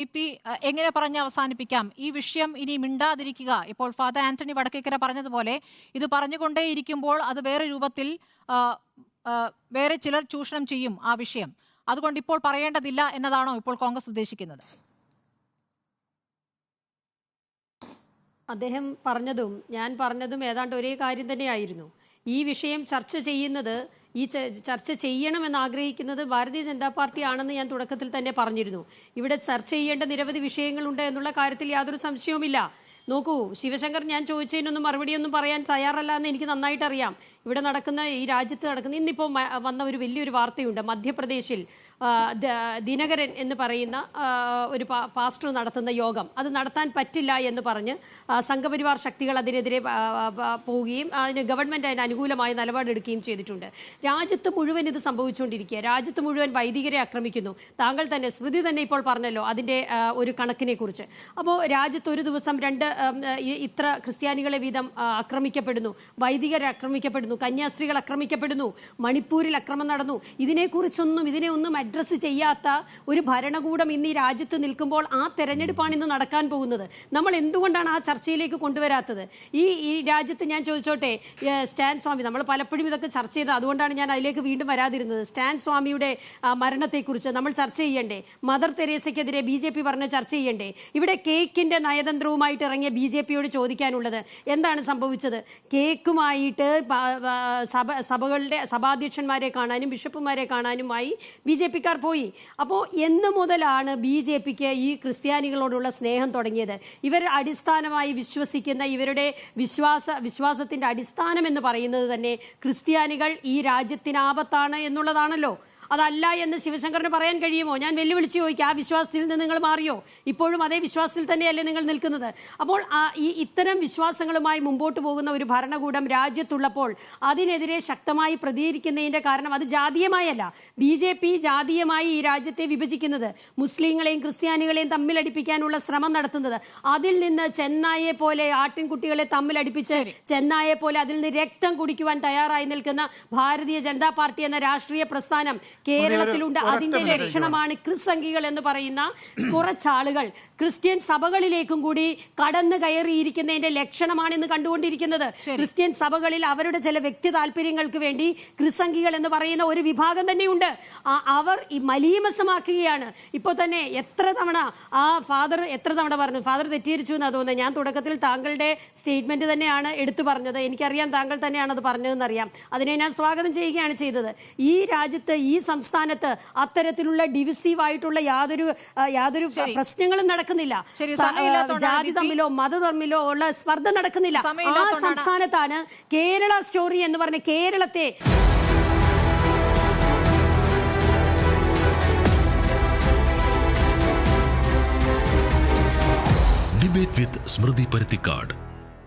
ദീപ്തി, എങ്ങനെ പറഞ്ഞ് അവസാനിപ്പിക്കാം ഈ വിഷയം? ഇനി മിണ്ടാതിരിക്കുക. ഇപ്പോൾ ഫാദർ ആന്റണി വടക്കേക്കര പറഞ്ഞതുപോലെ ഇത് പറഞ്ഞുകൊണ്ടേയിരിക്കുമ്പോൾ അത് വേറെ രൂപത്തിൽ വേറെ ചിലർ ചൂഷണം ചെയ്യും ആ വിഷയം. അതുകൊണ്ട് ഇപ്പോൾ പറയേണ്ടതില്ല എന്നതാണോ ഇപ്പോൾ കോൺഗ്രസ് ഉദ്ദേശിക്കുന്നത്? അദ്ദേഹം പറഞ്ഞതും ഞാൻ പറഞ്ഞതും ഏതാണ്ട് ഒരേ കാര്യം തന്നെയായിരുന്നു. ഈ വിഷയം ചർച്ച ചെയ്യുന്നത്, ഈ ചർച്ച ചെയ്യണമെന്ന് ആഗ്രഹിക്കുന്നത് ഭാരതീയ ജനതാ പാർട്ടി ആണെന്ന് ഞാൻ തുടക്കത്തിൽ തന്നെ പറഞ്ഞിരുന്നു. ഇവിടെ ചർച്ച ചെയ്യേണ്ട നിരവധി വിഷയങ്ങളുണ്ട് എന്നുള്ള കാര്യത്തിൽ യാതൊരു സംശയവുമില്ല. നോക്കൂ, ശിവശങ്കർ ഞാൻ ചോദിച്ചതിനൊന്നും മറുപടിയൊന്നും പറയാൻ തയ്യാറല്ല എന്ന് എനിക്ക് നന്നായിട്ട് അറിയാം. ഇവിടെ നടക്കുന്ന, ഈ രാജ്യത്ത് നടക്കുന്ന, ഇന്നിപ്പോൾ വന്ന ഒരു വലിയൊരു വാർത്തയുണ്ട്. മധ്യപ്രദേശിൽ ദിനകരൻ എന്ന് പറയുന്ന ഒരു പാസ്റ്റർ നടത്തുന്ന യോഗം അത് നടത്താൻ പറ്റില്ല എന്ന് പറഞ്ഞ് സംഘപരിവാർ ശക്തികൾ അതിനെതിരെ പോവുകയും ഗവൺമെന്റ് അതിന് അനുകൂലമായ നിലപാടെടുക്കുകയും ചെയ്തിട്ടുണ്ട്. രാജ്യത്ത് മുഴുവൻ ഇത് സംഭവിച്ചുകൊണ്ടിരിക്കുക. രാജ്യത്ത് മുഴുവൻ വൈദികരെ ആക്രമിക്കുന്നു. താങ്കൾ തന്നെ, സ്മൃതി തന്നെ ഇപ്പോൾ പറഞ്ഞല്ലോ അതിന്റെ ഒരു കണക്കിനെ കുറിച്ച്. അപ്പോൾ രാജ്യത്ത് ഒരു ദിവസം ഇത്ര ക്രിസ്ത്യാനികളെ വീതം ആക്രമിക്കപ്പെടുന്നു, വൈദികർ ആക്രമിക്കപ്പെടുന്നു, കന്യാസ്ത്രീകൾ ആക്രമിക്കപ്പെടുന്നു, മണിപ്പൂരിൽ അക്രമം നടന്നു. ഇതിനെ ഒന്നും അഡ്രസ്സ് ചെയ്യാത്ത ഒരു ഭരണകൂടം ഇന്ന് ഈ രാജ്യത്ത് നിൽക്കുമ്പോൾ ആ തെരഞ്ഞെടുപ്പാണ് ഇന്ന് നടക്കാൻ പോകുന്നത്. നമ്മൾ എന്തുകൊണ്ടാണ് ആ ചർച്ചയിലേക്ക് കൊണ്ടുവരാത്തത്? ഈ രാജ്യത്ത് ഞാൻ ചോദിച്ചോട്ടെ, സ്റ്റാൻ സ്വാമി, നമ്മൾ പലപ്പോഴും ഇതൊക്കെ ചർച്ച ചെയ്ത്, അതുകൊണ്ടാണ് ഞാൻ അതിലേക്ക് വീണ്ടും വരാതിരുന്നത്. സ്റ്റാൻ സ്വാമിയുടെ മരണത്തെക്കുറിച്ച് നമ്മൾ ചർച്ച ചെയ്യണ്ടേ? മദർ തെരേസയ്ക്കെതിരെ BJP പറഞ്ഞ് ചർച്ച ചെയ്യണ്ടേ? ഇവിടെ കേക്കിന്റെ നയതന്ത്രവുമായിട്ട് ഇറങ്ങിയ BJPയോട് ചോദിക്കാനുള്ളത് എന്താണ് സംഭവിച്ചത്? കേക്കുമായിട്ട് സഭകളുടെ സഭാധ്യക്ഷന്മാരെ കാണാനും ബിഷപ്പുമാരെ കാണാനുമായി BJP പോയി. അപ്പോൾ എന്ന് മുതലാണ് BJPക്ക് ഈ ക്രിസ്ത്യാനികളോടുള്ള സ്നേഹം തുടങ്ങിയത്? ഇവർ അടിസ്ഥാനമായി വിശ്വസിക്കുന്ന, ഇവരുടെ വിശ്വാസത്തിന്റെ അടിസ്ഥാനം എന്ന് പറയുന്നത് തന്നെ ക്രിസ്ത്യാനികൾ ഈ രാജ്യത്തിന് ആപത്താണ് എന്നുള്ളതാണല്ലോ. അതല്ല എന്ന് ശിവശങ്കറിന് പറയാൻ കഴിയുമോ? ഞാൻ വെല്ലുവിളിച്ച് ചോദിക്കുക, ആ വിശ്വാസത്തിൽ നിന്ന് നിങ്ങൾ മാറിയോ? ഇപ്പോഴും അതേ വിശ്വാസത്തിൽ തന്നെയല്ലേ നിങ്ങൾ നിൽക്കുന്നത്? അപ്പോൾ ഇത്തരം വിശ്വാസങ്ങളുമായി മുമ്പോട്ട് പോകുന്ന ഒരു ഭരണകൂടം രാജ്യത്തുള്ളപ്പോൾ അതിനെതിരെ ശക്തമായി പ്രതികരിക്കുന്നതിന്റെ കാരണം അത് ജാതീയമായല്ല. BJP ജാതീയമായി ഈ രാജ്യത്തെ വിഭജിക്കുന്നത്, മുസ്ലിങ്ങളെയും ക്രിസ്ത്യാനികളെയും തമ്മിലടിപ്പിക്കാനുള്ള ശ്രമം നടത്തുന്നത്, അതിൽ നിന്ന് ചെന്നായെ പോലെ ആട്ടിൻകുട്ടികളെ തമ്മിലടിപ്പിച്ച് ചെന്നായെ പോലെ അതിൽ നിന്ന് രക്തം കുടിക്കുവാൻ തയ്യാറായി നിൽക്കുന്ന ഭാരതീയ ജനതാ പാർട്ടി എന്ന രാഷ്ട്രീയ പ്രസ്ഥാനം കേരളത്തിലുണ്ട്. അതിന്റെ ലക്ഷണമാണ് ക്രിസ്സംഖികൾ എന്ന് പറയുന്ന കുറച്ചാളുകൾ ക്രിസ്ത്യൻ സഭകളിലേക്കും കൂടി കടന്നു കയറിയിരിക്കുന്നതിന്റെ ലക്ഷണമാണ് ഇന്ന് കണ്ടുകൊണ്ടിരിക്കുന്നത്. ക്രിസ്ത്യൻ സഭകളിൽ അവരുടെ ചില വ്യക്തി താല്പര്യങ്ങൾക്ക് വേണ്ടി ക്രിസ്സംഖികൾ എന്ന് പറയുന്ന ഒരു വിഭാഗം തന്നെയുണ്ട്. അവർ ഈ മലീമസമാക്കുകയാണ്. ഇപ്പോൾ തന്നെ എത്ര തവണ പറഞ്ഞു, ഫാദർ തെറ്റിദ്ധരിച്ചു എന്നാണ് തോന്നുന്നത്. ഞാൻ തുടക്കത്തിൽ താങ്കളുടെ സ്റ്റേറ്റ്മെന്റ് തന്നെയാണ് എടുത്തു പറഞ്ഞത്. എനിക്കറിയാം താങ്കൾ തന്നെയാണ് അത് പറഞ്ഞതെന്നറിയാം. അതിനെ ഞാൻ സ്വാഗതം ചെയ്യുകയാണ് ചെയ്തത്. ഈ രാജ്യത്ത്, ഈ സംസ്ഥാനത്ത് അത്തരത്തിലുള്ള ഡിവിസീവ് ആയിട്ടുള്ള യാതൊരു പ്രശ്നങ്ങളും നടക്കുന്നില്ല. ജാതി തമ്മിലോ മത തമ്മിലോ ഉള്ള സ്പർദ്ധ നടക്കുന്നില്ല. ആ സംസ്ഥാനത്താണ് കേരള സ്റ്റോറി എന്ന് പറഞ്ഞ കേരളത്തെ ഡിബേറ്റ് വിത്ത് സ്മൃതി പരുത്തിക്കാട്.